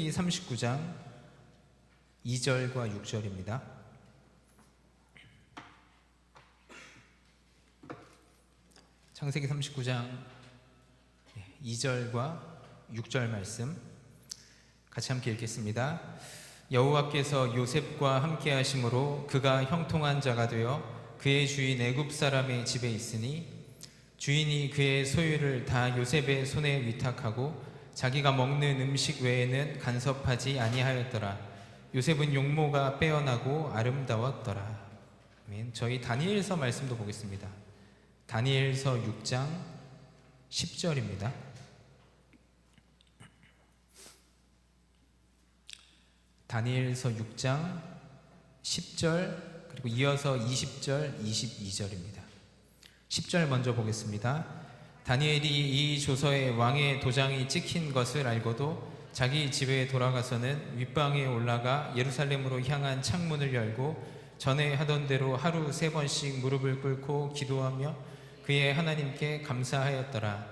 39장 2절과 6절입니다. 창세기 39장 2절과 6절 말씀 같이 함께 읽겠습니다. 여호와께서 요셉과 함께 하심으로 그가 형통한 자가 되어 그의 주인 애굽 사람의 집에 있으니 주인이 그의 소유를 다 요셉의 손에 위탁하고 자기가 먹는 음식 외에는 간섭하지 아니하였더라. 요셉은 용모가 빼어나고 아름다웠더라. 아멘. 저희 다니엘서 말씀도 보겠습니다. 다니엘서 6장 10절입니다. 다니엘서 6장 10절 그리고 이어서 20절, 22절입니다. 10절 먼저 보겠습니다. 다니엘이 이 조서에 왕의 도장이 찍힌 것을 알고도 자기 집에 돌아가서는 윗방에 올라가 예루살렘으로 향한 창문을 열고 전에 하던 대로 하루 3번씩 무릎을 꿇고 기도하며 그의 하나님께 감사하였더라.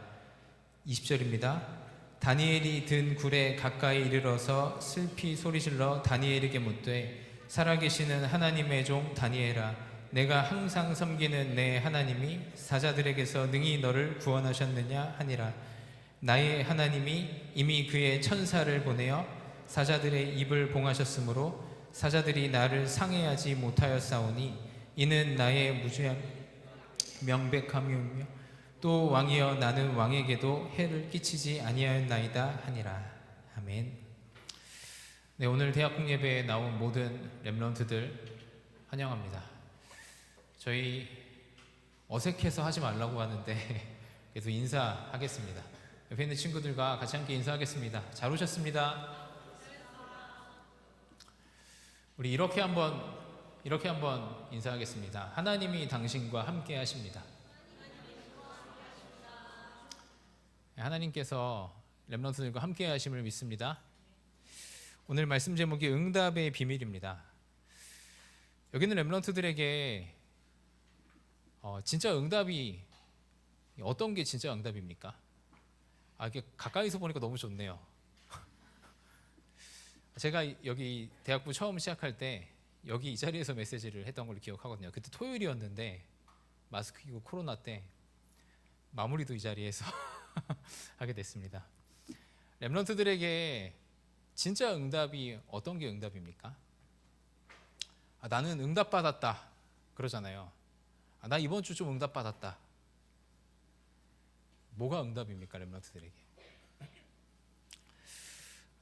20절입니다. 다니엘이 든 굴에 가까이 이르러서 슬피 소리질러 다니엘에게 묻되 살아계시는 하나님의 종 다니엘아, 내가 항상 섬기는 내 하나님이 사자들에게서 능히 너를 구원하셨느냐 하니라. 나의 하나님이 이미 그의 천사를 보내어 사자들의 입을 봉하셨으므로 사자들이 나를 상해하지 못하였사오니 이는 나의 무죄함 명백함이오며 또 왕이여 나는 왕에게도 해를 끼치지 아니하였나이다 하니라. 아멘. 네, 오늘 대학국 예배에 나온 모든 렘넌트들 환영합니다. 저희 어색해서 하지 말라고 하는데 그래도 인사하겠습니다. 옆에 있는 친구들과 같이 함께 인사하겠습니다. 잘 오셨습니다. 우리 이렇게 한번 인사하겠습니다. 하나님이 당신과 함께 하십니다. 하나님께서 렘넌트들과 함께 하심을 믿습니다. 오늘 말씀 제목이 응답의 비밀입니다. 여기 있는 렘넌트들에게 진짜 응답이 어떤 게 진짜 응답입니까? 이게 가까이서 보니까 너무 좋네요. 제가 여기 대학부 처음 시작할 때 여기 이 자리에서 메시지를 했던 걸로 기억하거든요. 그때 토요일이었는데 마스크 끼고 코로나 때 마무리도 이 자리에서 하게 됐습니다. 렘넌트들에게 진짜 응답이 어떤 게 응답입니까? 나는 응답받았다 그러잖아요. 나 이번 주 좀 응답받았다. 뭐가 응답입니까, 렘넌트들에게?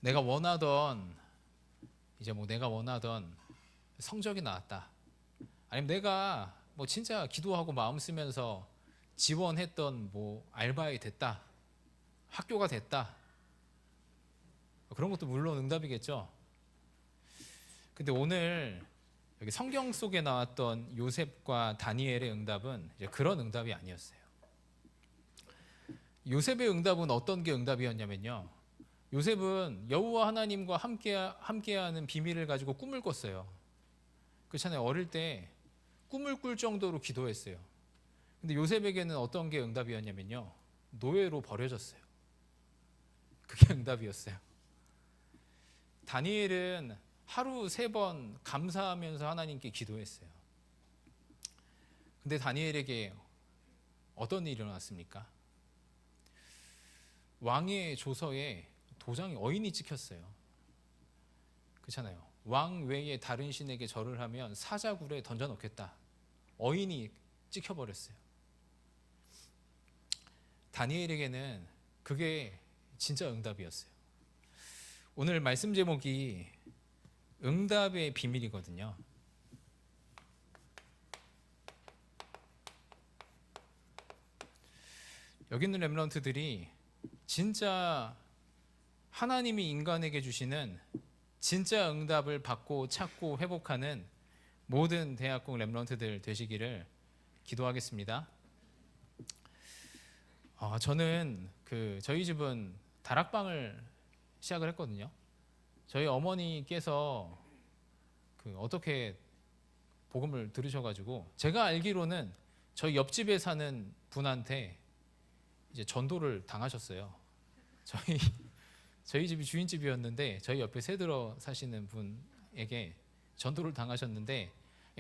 내가 원하던 성적이 나왔다. 아니면 내가 진짜 기도하고 마음 쓰면서 지원했던 알바에 됐다. 학교가 됐다. 그런 것도 물론 응답이겠죠. 근데 오늘 여기 성경 속에 나왔던 요셉과 다니엘의 응답은 이제 그런 응답이 아니었어요. 요셉의 응답은 어떤 게 응답이었냐면요. 요셉은 여호와 하나님과 함께하는 비밀을 가지고 꿈을 꿨어요. 그렇잖아요. 어릴 때 꿈을 꿀 정도로 기도했어요. 근데 요셉에게는 어떤 게 응답이었냐면요. 노예로 버려졌어요. 그게 응답이었어요. 다니엘은 하루 3번 감사하면서 하나님께 기도했어요. 근데 다니엘에게 어떤 일이 일어났습니까? 왕의 조서에 도장이 어인이 찍혔어요. 그렇잖아요. 왕 외에 다른 신에게 절을 하면 사자굴에 던져놓겠다. 어인이 찍혀버렸어요. 다니엘에게는 그게 진짜 응답이었어요. 오늘 말씀 제목이 응답의 비밀이거든요. 여기 있는 렘넌트들이 진짜 하나님이 인간에게 주시는 진짜 응답을 받고 찾고 회복하는 모든 대학국 렘넌트들 되시기를 기도하겠습니다. 저는 저희 집은 다락방을 시작을 했거든요. 저희 어머니께서 어떻게 복음을 들으셔가지고 제가 알기로는 저희 옆집에 사는 분한테 이제 전도를 당하셨어요. 저희 저희 집이 주인집이었는데 저희 옆에 새들어 사시는 분에게 전도를 당하셨는데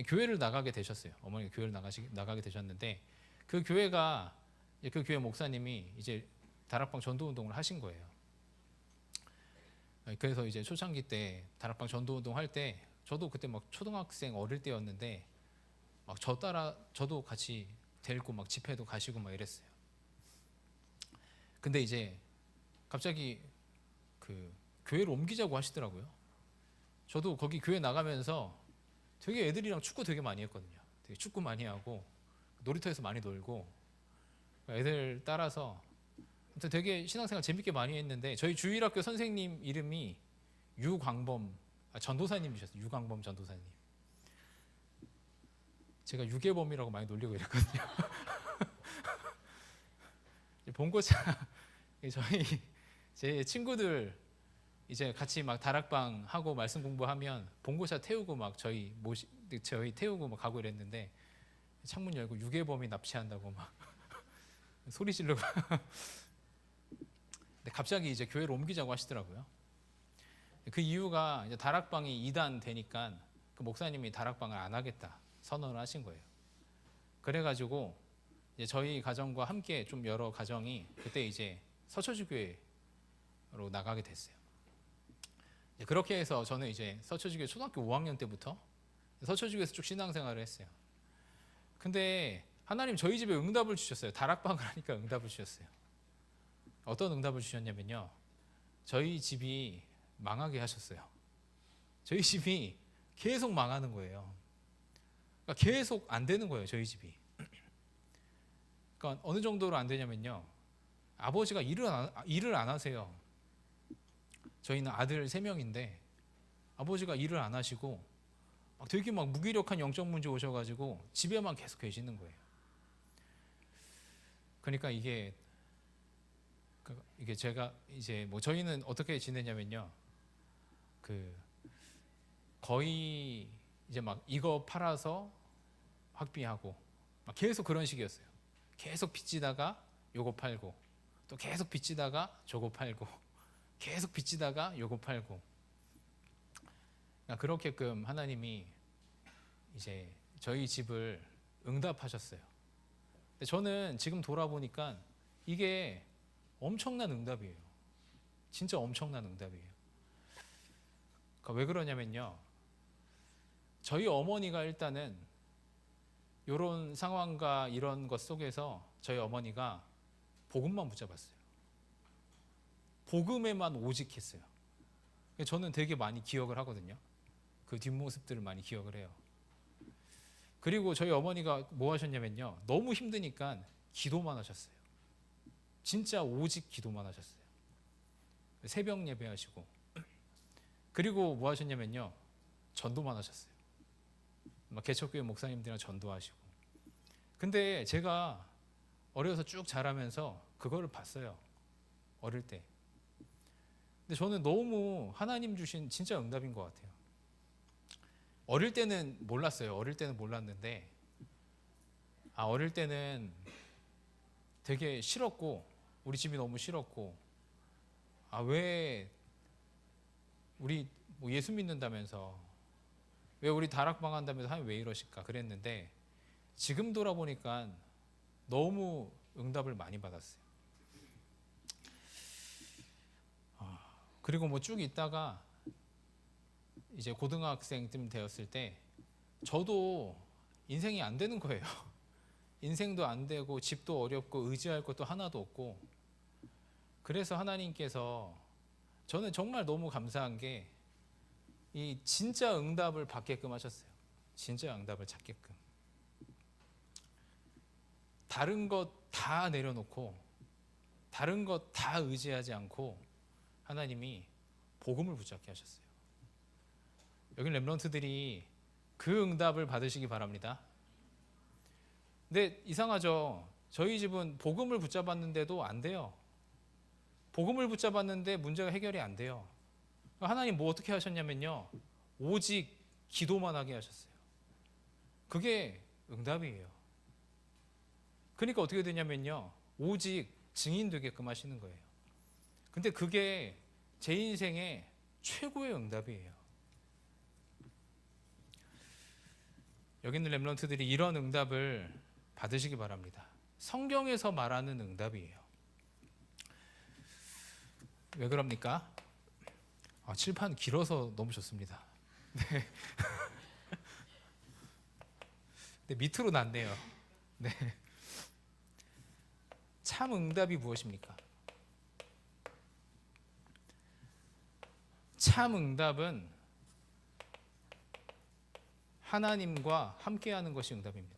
교회를 나가게 되셨어요. 어머니가 교회를 나가게 되셨는데 그 교회가 그 교회 목사님이 이제 다락방 전도 운동을 하신 거예요. 그래서 이제 초창기 때 다락방 전도 운동 할 때 저도 그때 막 초등학생 어릴 때였는데 막 저도 같이 데리고 막 집회도 가시고 막 이랬어요. 근데 이제 갑자기 그 교회를 옮기자고 하시더라고요. 저도 거기 교회 나가면서 되게 애들이랑 축구 되게 많이 했거든요. 되게 축구 많이 하고 놀이터에서 많이 놀고 애들 따라서 되게 신앙생활 재밌게 많이 했는데 저희 주일학교 선생님 이름이 유광범 전도사님이셨어요. 유광범 전도사님. 제가 유괴범이라고 많이 놀리고 이랬거든요. 본고차 저희 제 친구들 이제 같이 막 다락방 하고 말씀 공부하면 본고차 태우고 막 저희 태우고 막 가고 이랬는데 창문 열고 유괴범이 납치한다고 막 소리 지르고 근데 갑자기 이제 교회를 옮기자고 하시더라고요. 그 이유가 이제 다락방이 2단 되니까 그 목사님이 다락방을 안 하겠다 선언을 하신 거예요. 그래가지고 이제 저희 가정과 함께 좀 여러 가정이 그때 이제 서초지교회로 나가게 됐어요. 그렇게 해서 저는 이제 서초지교회 초등학교 5학년 때부터 서초지교회에서 쭉 신앙생활을 했어요. 근데 하나님 저희 집에 응답을 주셨어요. 다락방을 하니까 응답을 주셨어요. 어떤 응답을 주셨냐면요. 저희 집이 망하게 하셨어요. 저희 집이 계속 망하는 거예요. 그러니까 계속 안 되는 거예요. 저희 집이. 그러니까 어느 정도로 안 되냐면요. 아버지가 일을 안 하세요. 저희는 아들 3명인데 아버지가 일을 안 하시고 되게 막 무기력한 영적 문제 오셔가지고 집에만 계속 계시는 거예요. 그러니까 이게 제가 이제 뭐 저희는 어떻게 지내냐면요. 거의 이제 막 이거 팔아서 확비하고 막 계속 그런 식이었어요. 계속 빚지다가 요거 팔고 또 계속 빚지다가 저거 팔고 계속 빚지다가 요거 팔고 그러니까 그렇게끔 하나님이 이제 저희 집을 응답하셨어요. 근데 저는 지금 돌아보니까 이게 엄청난 응답이에요. 진짜 엄청난 응답이에요. 그러니까 왜 그러냐면요. 저희 어머니가 일단은 이런 상황과 이런 것 속에서 저희 어머니가 복음만 붙잡았어요. 복음에만 오직했어요. 저는 되게 많이 기억을 하거든요. 그 뒷모습들을 많이 기억을 해요. 그리고 저희 어머니가 뭐 하셨냐면요. 너무 힘드니까 기도만 하셨어요. 진짜 오직 기도만 하셨어요. 새벽 예배하시고 그리고 뭐 하셨냐면요. 전도만 하셨어요. 막 개척교회 목사님들이랑 전도하시고 근데 제가 어려서 쭉 자라면서 그거를 봤어요. 어릴 때. 근데 저는 너무 하나님 주신 진짜 응답인 것 같아요. 어릴 때는 몰랐어요. 어릴 때는 몰랐는데 어릴 때는 되게 싫었고 우리 집이 너무 싫었고 왜 우리 뭐 예수 믿는다면서 왜 우리 다락방 한다면서 하면 왜 이러실까 그랬는데 지금 돌아보니까 너무 응답을 많이 받았어요. 그리고 뭐 쭉 있다가 이제 고등학생쯤 되었을 때 저도 인생이 안 되는 거예요. 인생도 안 되고 집도 어렵고 의지할 것도 하나도 없고 그래서 하나님께서 저는 정말 너무 감사한 게 이 진짜 응답을 받게끔 하셨어요. 진짜 응답을 찾게끔. 다른 것 다 내려놓고 다른 것 다 의지하지 않고 하나님이 복음을 붙잡게 하셨어요. 여기 렘넌트들이 그 응답을 받으시기 바랍니다. 근데 이상하죠. 저희 집은 복음을 붙잡았는데도 안 돼요. 복음을 붙잡았는데 문제가 해결이 안 돼요. 하나님 뭐 어떻게 하셨냐면요. 오직 기도만 하게 하셨어요. 그게 응답이에요. 그러니까 어떻게 되냐면요. 오직 증인 되게끔 하시는 거예요. 근데 그게 제 인생의 최고의 응답이에요. 여기 있는 렘넌트들이 이런 응답을 받으시기 바랍니다. 성경에서 말하는 응답이에요. 왜 그럽니까? 칠판 길어서 너무 좋습니다. 네. 네, 밑으로 났네요. 네. 참 응답이 무엇입니까? 참 응답은 하나님과 함께하는 것이 응답입니다.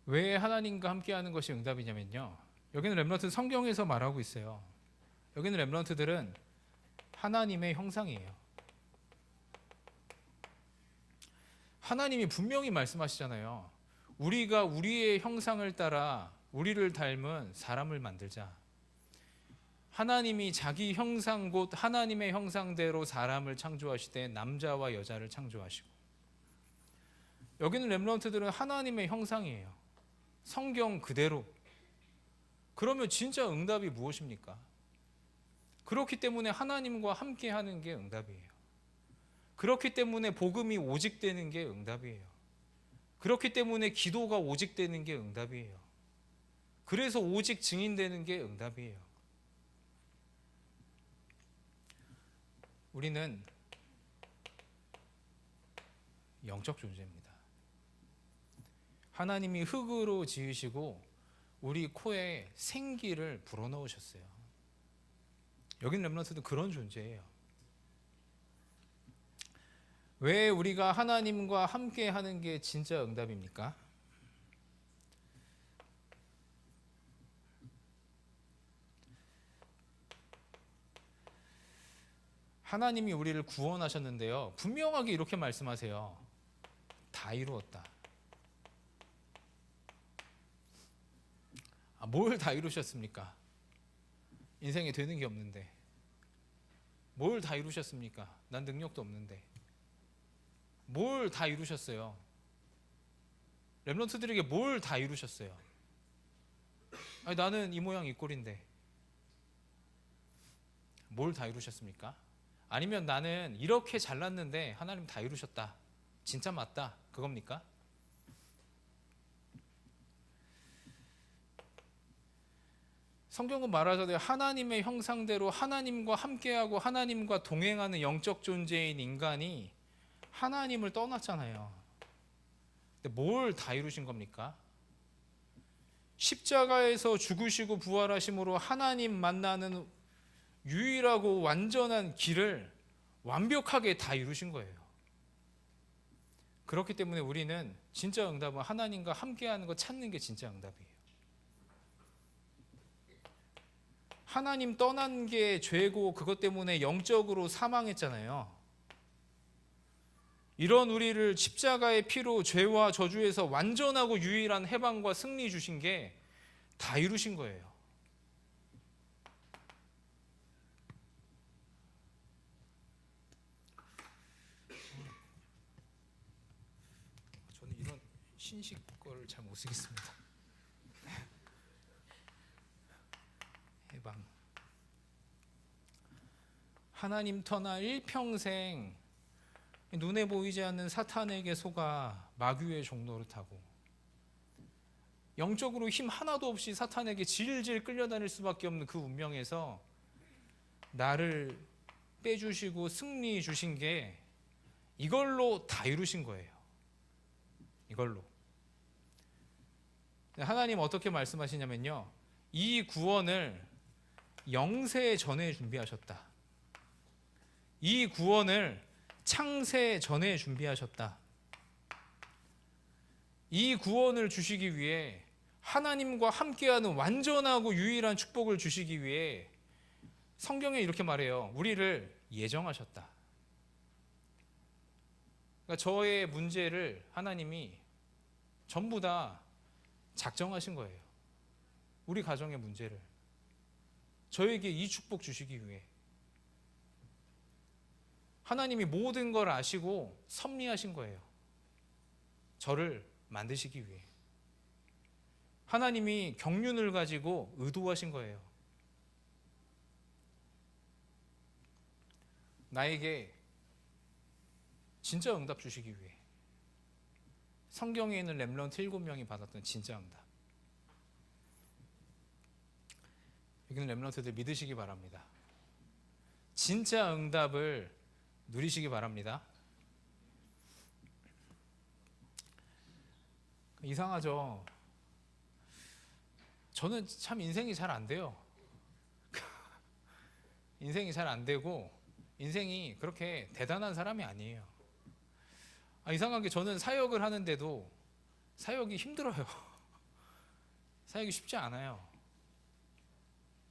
왜 하나님과 함께하는 것이 응답이냐면요, 여기는 렘넌트 성경에서 말하고 있어요. 여기는 렘넌트들은 하나님의 형상이에요. 하나님이 분명히 말씀하시잖아요. 우리가 우리의 형상을 따라 우리를 닮은 사람을 만들자. 하나님이 자기 형상 곧 하나님의 형상대로 사람을 창조하시되 남자와 여자를 창조하시고, 여기는 렘넌트들은 하나님의 형상이에요. 성경 그대로. 그러면 진짜 응답이 무엇입니까? 그렇기 때문에 하나님과 함께하는 게 응답이에요. 그렇기 때문에 복음이 오직 되는 게 응답이에요. 그렇기 때문에 기도가 오직 되는 게 응답이에요. 그래서 오직 증인되는 게 응답이에요. 우리는 영적 존재입니다. 하나님이 흙으로 지으시고 우리 코에 생기를 불어넣으셨어요. 여긴 렘넌트도 그런 존재예요. 왜 우리가 하나님과 함께 하는 게 진짜 응답입니까? 하나님이 우리를 구원하셨는데요, 분명하게 이렇게 말씀하세요. 다 이루었다. 뭘 다 이루셨습니까? 인생에 되는 게 없는데. 뭘 다 이루셨습니까? 난 능력도 없는데. 뭘 다 이루셨어요? 렘넌트들에게 뭘 다 이루셨어요? 아니, 나는 이 모양 이 꼴인데. 뭘 다 이루셨습니까? 아니면 나는 이렇게 잘났는데 하나님 다 이루셨다. 진짜 맞다. 그겁니까? 성경은 말하자되 하나님의 형상대로 하나님과 함께하고 하나님과 동행하는 영적 존재인 인간이 하나님을 떠났잖아요. 근데 뭘 다 이루신 겁니까? 십자가에서 죽으시고 부활하심으로 하나님 만나는 유일하고 완전한 길을 완벽하게 다 이루신 거예요. 그렇기 때문에 우리는 진짜 응답은 하나님과 함께하는 거 찾는 게 진짜 응답이에요. 하나님 떠난 게 죄고 그것 때문에 영적으로 사망했잖아요. 이런 우리를 십자가의 피로 죄와 저주에서 완전하고 유일한 해방과 승리 주신 게 다 이루신 거예요. 저는 이런 신식 거를 잘 못 쓰겠습니다. 해방. 하나님 떠나 일평생 눈에 보이지 않는 사탄에게 속아 마귀의 종로를 타고 영적으로 힘 하나도 없이 사탄에게 질질 끌려다닐 수밖에 없는 그 운명에서 나를 빼주시고 승리 주신 게 이걸로 다 이루신 거예요. 이걸로. 하나님 어떻게 말씀하시냐면요, 이 구원을 영세 전에 준비하셨다. 이 구원을 창세 전에 준비하셨다. 이 구원을 주시기 위해, 하나님과 함께하는 완전하고 유일한 축복을 주시기 위해 성경에 이렇게 말해요. 우리를 예정하셨다. 그러니까 저의 문제를 하나님이 전부 다 작정하신 거예요. 우리 가정의 문제를 저에게 이 축복 주시기 위해 하나님이 모든 걸 아시고 섭리하신 거예요. 저를 만드시기 위해. 하나님이 경륜을 가지고 의도하신 거예요. 나에게 진짜 응답 주시기 위해. 성경에 있는 렘넌트 7명이 받았던 진짜 응답. 여기는 렘넌트들 믿으시기 바랍니다. 진짜 응답을 누리시기 바랍니다. 이상하죠? 저는 참 인생이 잘 안 돼요. 인생이 잘 안 되고 인생이 그렇게 대단한 사람이 아니에요. 이상하게 저는 사역을 하는데도 사역이 힘들어요. 사역이 쉽지 않아요.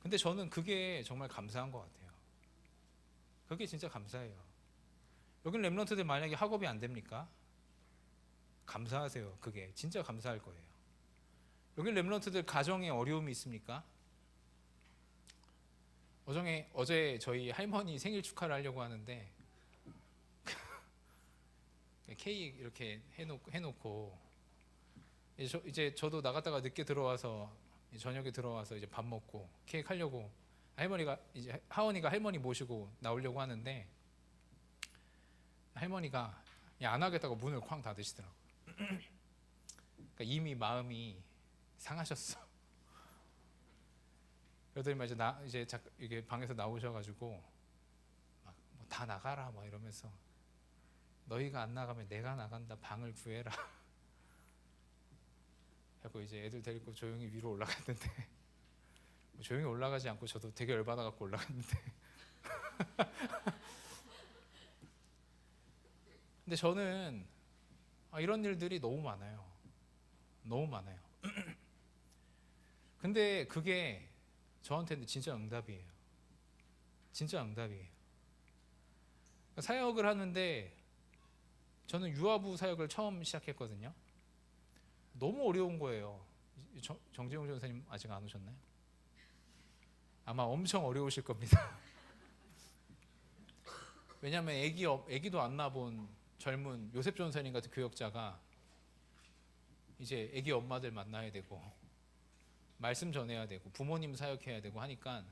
근데 저는 그게 정말 감사한 것 같아요. 그게 진짜 감사해요. 여긴 렘넌트들 만약에 학업이 안 됩니까? 감사하세요. 그게 진짜 감사할 거예요. 여긴 렘넌트들 가정에 어려움이 있습니까? 어제 저희 할머니 생일 축하를 하려고 하는데 케이크 이렇게 해놓고 이제 저도 나갔다가 늦게 들어와서 저녁에 들어와서 이제 밥 먹고 케이크 하려고 할머니가 이제 하원이가 할머니 모시고 나오려고 하는데 할머니가 안 하겠다고 문을 쾅 닫으시더라고요. 그러니까 이미 마음이 상하셨어. 그러더니 이제 이게 방에서 나오셔가지고 다 나가라 막 이러면서 너희가 안 나가면 내가 나간다. 방을 구해라. 하고 이제 애들 데리고 조용히 위로 올라갔는데 조용히 올라가지 않고 저도 되게 열받아갖고 올라갔는데 근데 저는 이런 일들이 너무 많아요. 너무 많아요. 근데 그게 저한테는 진짜 응답이에요. 진짜 응답이에요. 사역을 하는데 저는 유아부 사역을 처음 시작했거든요. 너무 어려운 거예요. 정재용 전사님 아직 안 오셨나요? 아마 엄청 어려우실 겁니다. 왜냐하면 애기도 안 낳아본 젊은 요셉 전사님 같은 교역자가 이제 애기 엄마들 만나야 되고 말씀 전해야 되고 부모님 사역해야 되고 하니까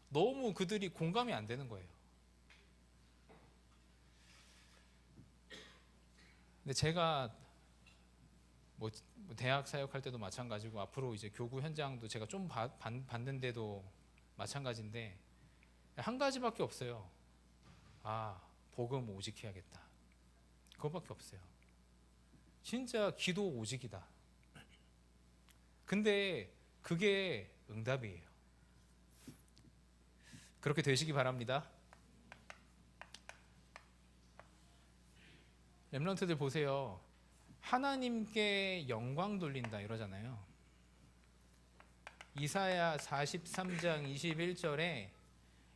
너무 그들이 공감이 안 되는 거예요. 근데 제가 뭐 대학 사역할 때도 마찬가지고 앞으로 이제 교구 현장도 제가 좀 봤는데도 마찬가지인데 한 가지밖에 없어요. 복음 오직 해야겠다. 그거밖에 없어요. 진짜 기도 오직이다. 근데 그게 응답이에요. 그렇게 되시기 바랍니다. 렘넌트들 보세요. 하나님께 영광 돌린다 이러잖아요. 이사야 43장 21절에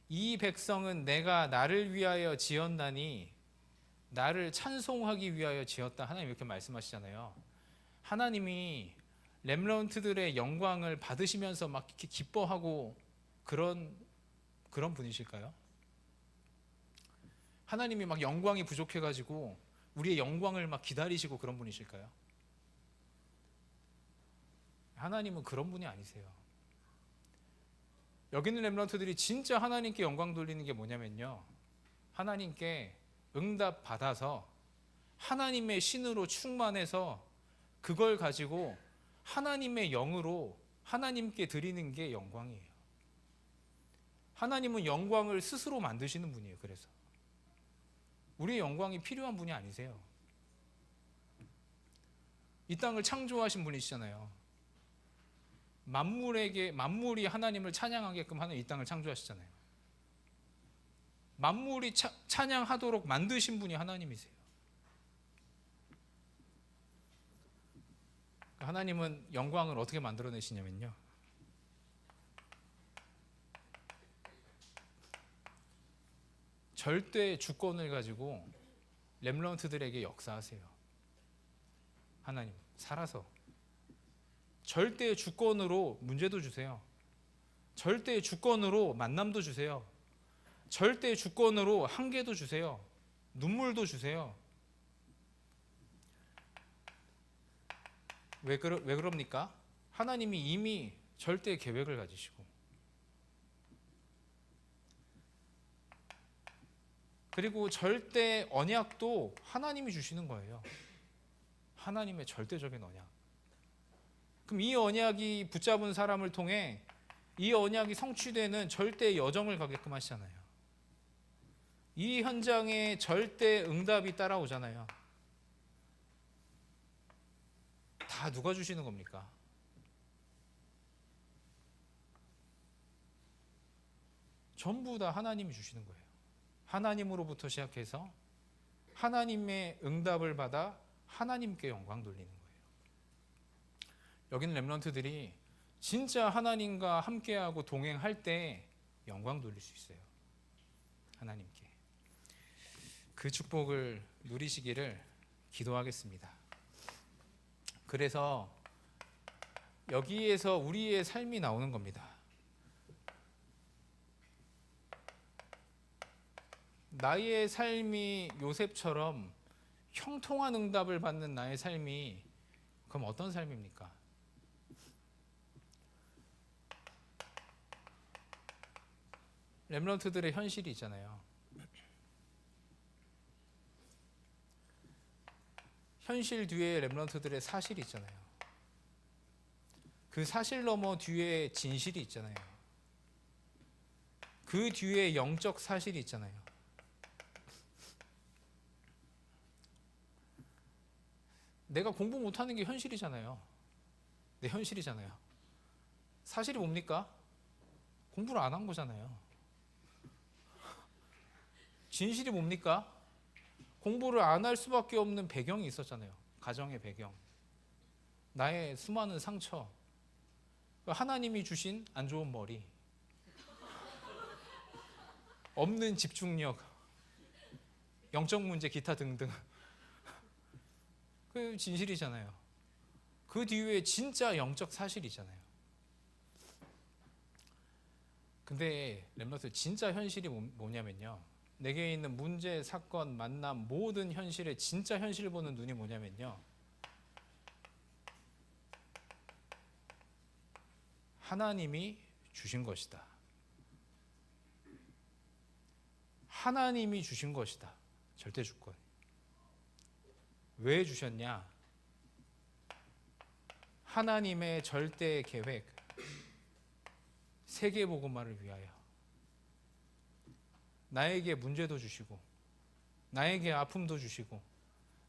이 백성은 내가 나를 위하여 지었나니 나를 찬송하기 위하여 지었다. 하나님 이렇게 말씀하시잖아요. 하나님이 렘넌트들의 영광을 받으시면서 막 이렇게 기뻐하고 그런 분이실까요? 하나님이 막 영광이 부족해가지고 우리의 영광을 막 기다리시고 그런 분이실까요? 하나님은 그런 분이 아니세요. 여기 있는 렘넌트들이 진짜 하나님께 영광 돌리는 게 뭐냐면요, 하나님께 응답 받아서 하나님의 신으로 충만해서 그걸 가지고 하나님의 영으로 하나님께 드리는 게 영광이에요. 하나님은 영광을 스스로 만드시는 분이에요. 그래서 우리의 영광이 필요한 분이 아니세요. 이 땅을 창조하신 분이시잖아요. 만물이 하나님을 찬양하게끔 하는 이 땅을 창조하시잖아요. 만물이 찬양하도록 만드신 분이 하나님이세요. 하나님은 영광을 어떻게 만들어내시냐면요, 절대 주권을 가지고 렘넌트들에게 역사하세요. 하나님 살아서 절대 주권으로 문제도 주세요. 절대 주권으로 만남도 주세요. 절대 주권으로 한계도 주세요. 눈물도 주세요. 왜 그럽니까? 하나님이 이미 절대 계획을 가지시고, 그리고 절대 언약도 하나님이 주시는 거예요. 하나님의 절대적인 언약. 그럼 이 언약이 붙잡은 사람을 통해 이 언약이 성취되는 절대 여정을 가게끔 하시잖아요. 이 현장에 절대 응답이 따라오잖아요. 다 누가 주시는 겁니까? 전부 다 하나님이 주시는 거예요. 하나님으로부터 시작해서 하나님의 응답을 받아 하나님께 영광 돌리는 거예요. 여기는 렘넌트들이 진짜 하나님과 함께하고 동행할 때 영광 돌릴 수 있어요. 하나님께. 그 축복을 누리시기를 기도하겠습니다. 그래서 여기에서 우리의 삶이 나오는 겁니다. 나의 삶이 요셉처럼 형통한 응답을 받는 나의 삶이 그럼 어떤 삶입니까? 렘넌트들의 현실이 있잖아요. 현실 뒤에 렘넌트들의 사실이 있잖아요. 그 사실 너머 뒤에 진실이 있잖아요. 그 뒤에 영적 사실이 있잖아요. 내가 공부 못하는 게 현실이잖아요. 내 현실이잖아요. 사실이 뭡니까? 공부를 안 한 거잖아요. 진실이 뭡니까? 공부를 안 할 수밖에 없는 배경이 있었잖아요. 가정의 배경. 나의 수많은 상처. 하나님이 주신 안 좋은 머리. 없는 집중력. 영적 문제 기타 등등. 그 진실이잖아요. 그 뒤에 진짜 영적 사실이잖아요. 근데 렘넌트 진짜 현실이 뭐냐면요. 내게 있는 문제, 사건, 만남 모든 현실의 진짜 현실 보는 눈이 뭐냐면요. 하나님이 주신 것이다. 하나님이 주신 것이다. 절대 주권. 왜 주셨냐? 하나님의 절대 계획, 세계 복음화를 위하여. 나에게 문제도 주시고, 나에게 아픔도 주시고,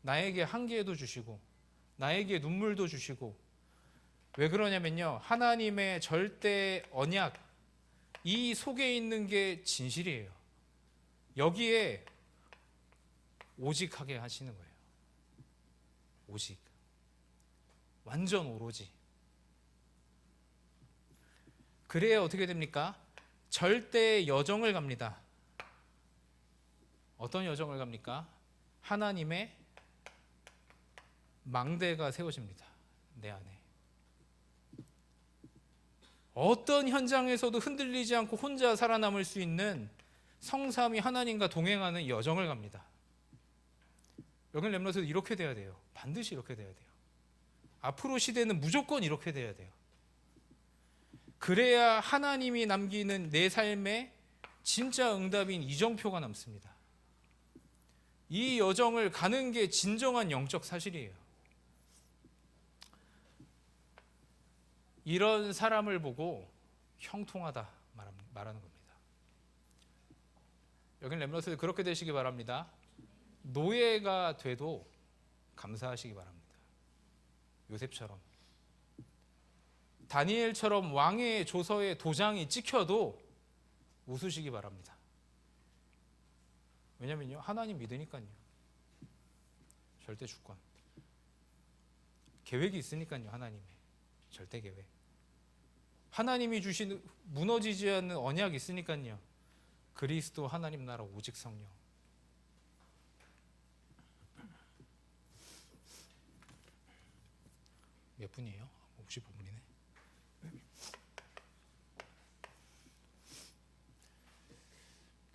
나에게 한계도 주시고, 나에게 눈물도 주시고. 왜 그러냐면요, 하나님의 절대 언약, 이 속에 있는 게 진실이에요. 여기에 오직하게 하시는 거예요. 오직. 완전 오로지. 그래야 어떻게 됩니까? 절대 여정을 갑니다. 어떤 여정을 갑니까? 하나님의 망대가 세워집니다. 내 안에. 어떤 현장에서도 흔들리지 않고 혼자 살아남을 수 있는 성삼위 하나님과 동행하는 여정을 갑니다. 여기는 렘넌트도 이렇게 돼야 돼요. 반드시 이렇게 돼야 돼요. 앞으로 시대는 무조건 이렇게 돼야 돼요. 그래야 하나님이 남기는 내 삶에 진짜 응답인 이정표가 남습니다. 이 여정을 가는 게 진정한 영적 사실이에요. 이런 사람을 보고 형통하다 말하는 겁니다. 여기는 렘넌트들 그렇게 되시기 바랍니다. 노예가 돼도 감사하시기 바랍니다. 요셉처럼. 다니엘처럼 왕의 조서에 도장이 찍혀도 웃으시기 바랍니다. 왜냐면요, 하나님 믿으니까요. 절대 주권. 계획이 있으니까요, 하나님의. 절대 계획. 하나님이 주신 무너지지 않는 언약이 있으니까요. 그리스도 하나님 나라 오직 성령. 몇 분이에요? 55분이네.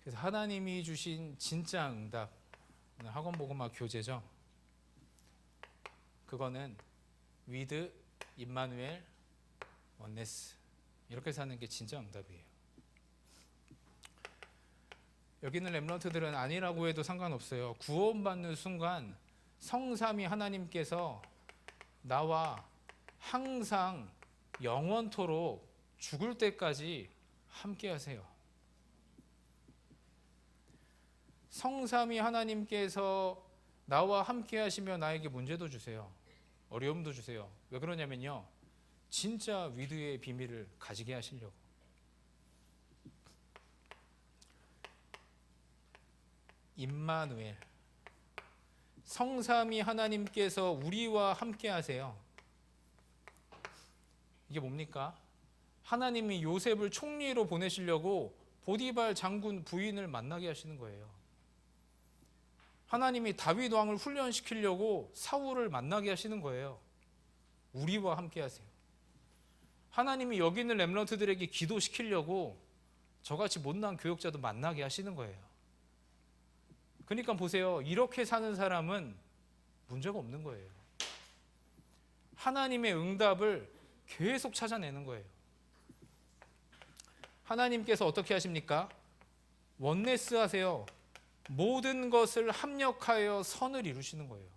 그래서 하나님이 주신 진짜 응답, 학원복음화 교재죠. 그거는 위드 임마누엘 원네스. 이렇게 사는 게 진짜 응답이에요. 여기 있는 렘넌트들은 아니라고 해도 상관없어요. 구원받는 순간 성삼위 하나님께서 나와 항상 영원토록 죽을 때까지 함께 하세요. 성삼위 하나님께서 나와 함께 하시며 나에게 문제도 주세요. 어려움도 주세요. 왜 그러냐면요, 진짜 위드의 비밀을 가지게 하시려고. 임마누엘, 성삼위 하나님께서 우리와 함께 하세요. 이게 뭡니까? 하나님이 요셉을 총리로 보내시려고 보디발 장군 부인을 만나게 하시는 거예요. 하나님이 다윗 왕을 훈련시키려고 사울을 만나게 하시는 거예요. 우리와 함께 하세요. 하나님이 여기 있는 렘넌트들에게 기도시키려고 저같이 못난 교역자도 만나게 하시는 거예요. 그러니까 보세요. 이렇게 사는 사람은 문제가 없는 거예요. 하나님의 응답을 계속 찾아내는 거예요. 하나님께서 어떻게 하십니까? 원네스 하세요. 모든 것을 합력하여 선을 이루시는 거예요.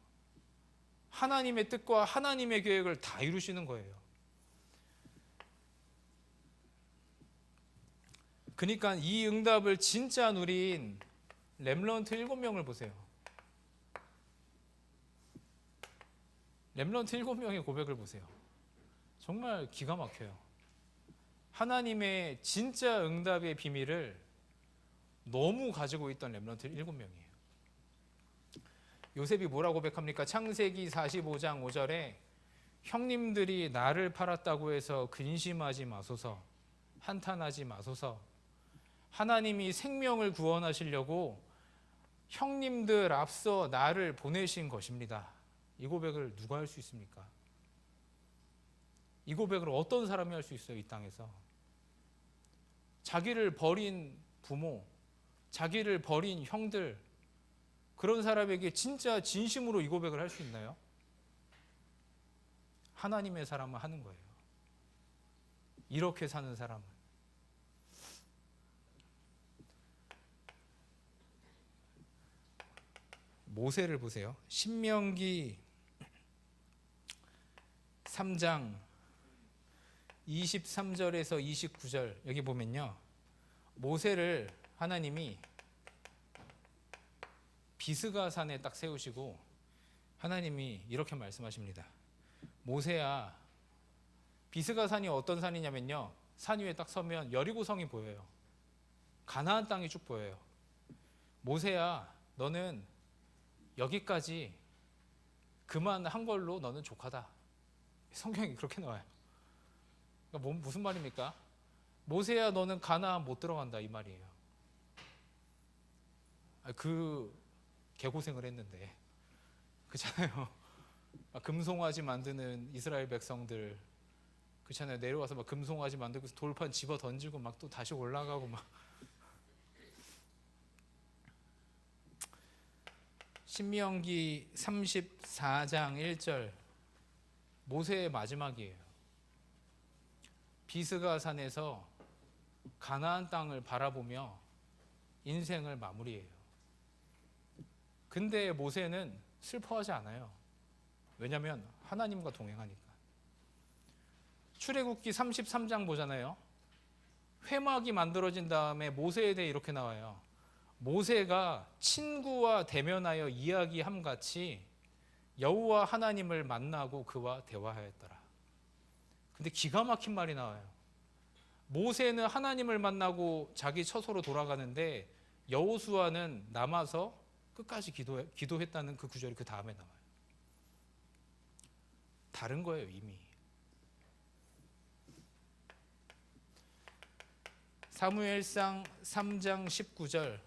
하나님의 뜻과 하나님의 계획을 다 이루시는 거예요. 그러니까 이 응답을 진짜 누린 렘넌트 7명을 보세요. 렘넌트 7명의 고백을 보세요. 정말 기가 막혀요. 하나님의 진짜 응답의 비밀을 너무 가지고 있던 렘넌트 7명이에요. 요셉이 뭐라고 고백합니까? 창세기 45장 5절에 형님들이 나를 팔았다고 해서 근심하지 마소서, 한탄하지 마소서. 하나님이 생명을 구원하시려고 형님들 앞서 나를 보내신 것입니다. 이 고백을 누가 할 수 있습니까? 이 고백을 어떤 사람이 할 수 있어요, 이 땅에서? 자기를 버린 부모, 자기를 버린 형들, 그런 사람에게 진짜 진심으로 이 고백을 할 수 있나요? 하나님의 사람은 하는 거예요. 이렇게 사는 사람은. 모세를 보세요. 신명기 3장 23절에서 29절 여기 보면요, 모세를 하나님이 비스가산에 딱 세우시고 하나님이 이렇게 말씀하십니다. 모세야, 비스가산이 어떤 산이냐면요, 산 위에 딱 서면 여리고성이 보여요. 가나안 땅이 쭉 보여요. 모세야, 너는 여기까지 그만한 걸로 너는 족하다. 성경이 그렇게 나와요. 그러니까 무슨 말입니까? 모세야, 너는 가나안 못 들어간다, 이 말이에요. 그 개고생을 했는데, 그렇잖아요. 금송아지 만드는 이스라엘 백성들, 그렇잖아요. 내려와서 막 금송아지 만들고 돌판 집어 던지고 막 또 다시 올라가고 막. 신명기 34장 1절, 모세의 마지막이에요. 비스가산에서 가나안 땅을 바라보며 인생을 마무리해요. 근데 모세는 슬퍼하지 않아요. 왜냐하면 하나님과 동행하니까. 출애굽기 33장 보잖아요. 회막이 만들어진 다음에 모세에 대해 이렇게 나와요. 모세가 친구와 대면하여 이야기함 같이 여호와 하나님을 만나고 그와 대화하였더라. 근데 기가 막힌 말이 나와요. 모세는 하나님을 만나고 자기 처소로 돌아가는데 여호수아는 남아서 끝까지 기도했다는 그 구절이 그 다음에 나와요. 다른 거예요, 이미. 사무엘상 3장 19절,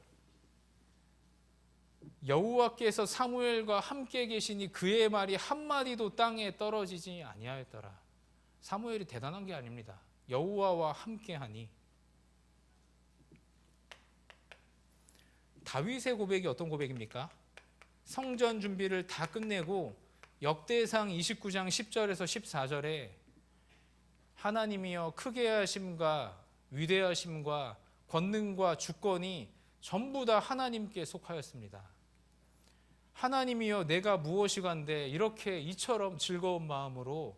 여호와께서 사무엘과 함께 계시니 그의 말이 한마디도 땅에 떨어지지 아니하였더라. 사무엘이 대단한 게 아닙니다. 여호와와 함께하니. 다윗의 고백이 어떤 고백입니까? 성전 준비를 다 끝내고 역대상 29장 10절에서 14절에 하나님이여 크게 하심과 위대하심과 권능과 주권이 전부 다 하나님께 속하였습니다. 하나님이여 내가 무엇이간데 이렇게 이처럼 즐거운 마음으로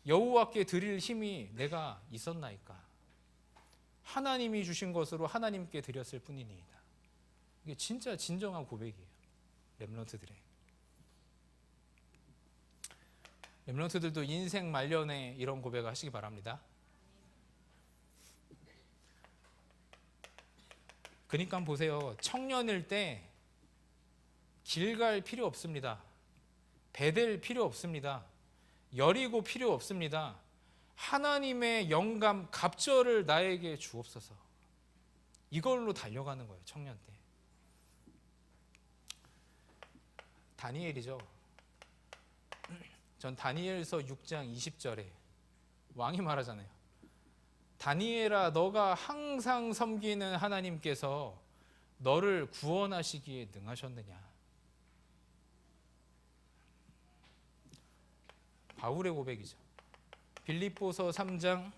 여호와께 드릴 힘이 내가 있었나이까. 하나님이 주신 것으로 하나님께 드렸을 뿐이니이다. 이게 진짜 진정한 고백이에요. 렘넌트들의. 렘넌트들도 인생 말년에 이런 고백을 하시기 바랍니다. 그러니까 보세요. 청년일 때 길 갈 필요 없습니다. 배댈 필요 없습니다. 여리고 필요 없습니다. 하나님의 영감 갑절을 나에게 주옵소서. 이걸로 달려가는 거예요. 청년 때. 다니엘이죠. 전 다니엘서 6장 20절에 왕이 말하잖아요. 다니엘아 너가 항상 섬기는 하나님께서 너를 구원하시기에 능하셨느냐. 바울의 고백이죠. 빌립보서 3장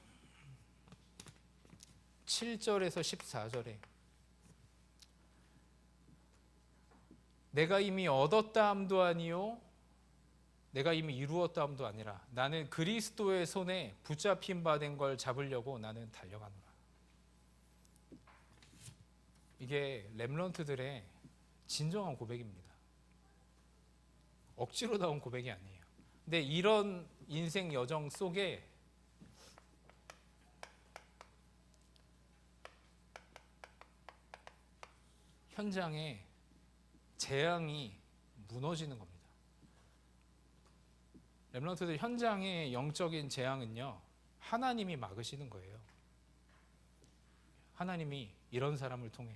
7절에서 14절에 내가 이미 얻었다 함도 아니요 내가 이미 이루었다 함도 아니라 나는 그리스도의 손에 붙잡힌 바 된 걸 잡으려고 나는 달려가노라. 이게 렘넌트들의 진정한 고백입니다. 억지로 나온 고백이 아니에요. 근데 이런 인생 여정 속에 현장에 재앙이 무너지는 겁니다. 렘넌트들 현장의 영적인 재앙은요, 하나님이 막으시는 거예요. 하나님이 이런 사람을 통해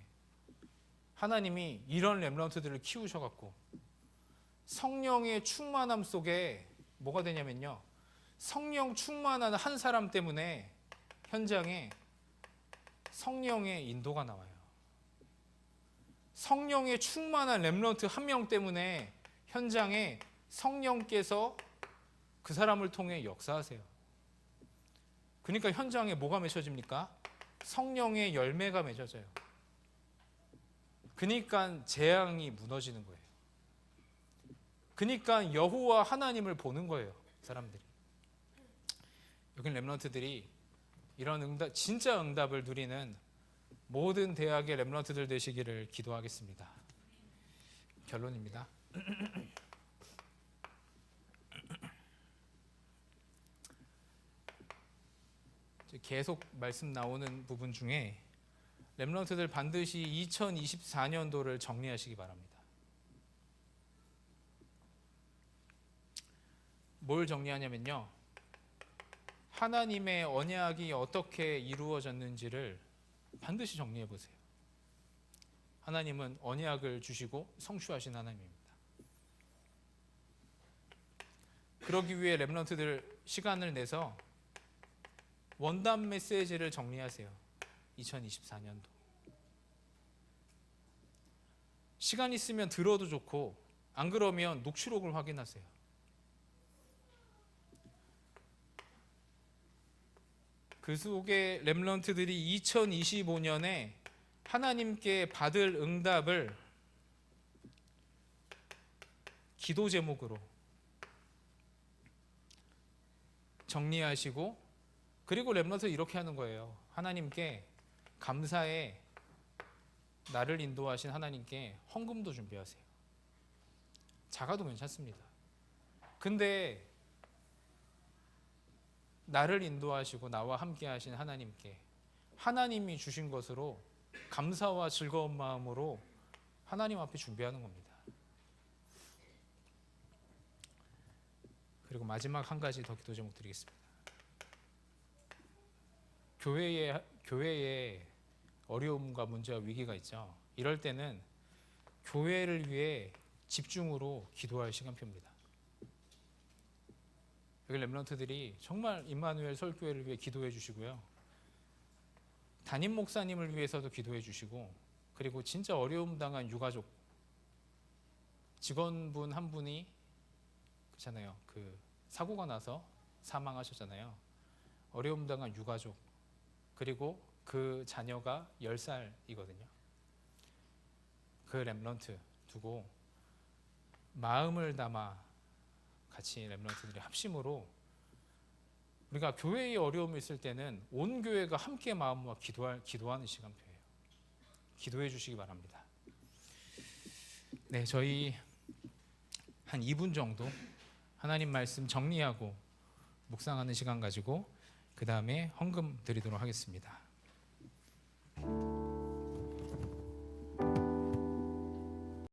하나님이 이런 렘넌트들을 키우셔갖고 성령의 충만함 속에 뭐가 되냐면요, 성령 충만한 한 사람 때문에 현장에 성령의 인도가 나와요. 성령의 충만한 렘넌트 한 명 때문에 현장에 성령께서 그 사람을 통해 역사하세요. 그러니까 현장에 뭐가 맺혀집니까? 성령의 열매가 맺어져요. 그러니까 재앙이 무너지는 거예요. 그러니까 여호와 하나님을 보는 거예요, 사람들이. 여기 렘넌트들이 이런 응답, 진짜 응답을 누리는 모든 대학의 렘넌트들 되시기를 기도하겠습니다. 결론입니다. 계속 말씀 나오는 부분 중에 렘넌트들 반드시 2024년도를 정리하시기 바랍니다. 뭘 정리하냐면요, 하나님의 언약이 어떻게 이루어졌는지를 반드시 정리해 보세요. 하나님은 언약을 주시고 성취하신 하나님입니다. 그러기 위해 렘넌트들 시간을 내서 원단 메시지를 정리하세요. 2024년도. 시간 있으면 들어도 좋고 안 그러면 녹취록을 확인하세요. 그 속에 렘넌트들이 2025년에 하나님께 받을 응답을 기도 제목으로 정리하시고, 그리고 렘넌트 이렇게 하는 거예요. 하나님께 감사에 나를 인도하신 하나님께 헌금도 준비하세요. 작아도 괜찮습니다. 근데 나를 인도하시고 나와 함께 하신 하나님께 하나님이 주신 것으로 감사와 즐거운 마음으로 하나님 앞에 준비하는 겁니다. 그리고 마지막 한 가지 더 기도 제목 드리겠습니다. 교회에 어려움과 문제와 위기가 있죠. 이럴 때는 교회를 위해 집중으로 기도할 시간표입니다. 여기 렘넌트들이 정말 임마누엘 설교회를 위해 기도해 주시고요, 담임 목사님을 위해서도 기도해 주시고, 그리고 진짜 어려움 당한 유가족 직원분 한 분이 그렇잖아요, 그 사고가 나서 사망하셨잖아요. 어려움 당한 유가족, 그리고 그 자녀가 10살이거든요. 그 렘넌트 두고 마음을 담아 같이 렘넌트들이 합심으로, 우리가 교회의 어려움이 있을 때는 온 교회가 함께 마음 모아 기도하는 시간표예요. 기도해 주시기 바랍니다. 네, 저희 한 2분 정도 하나님 말씀 정리하고 묵상하는 시간 가지고 그 다음에 헌금 드리도록 하겠습니다.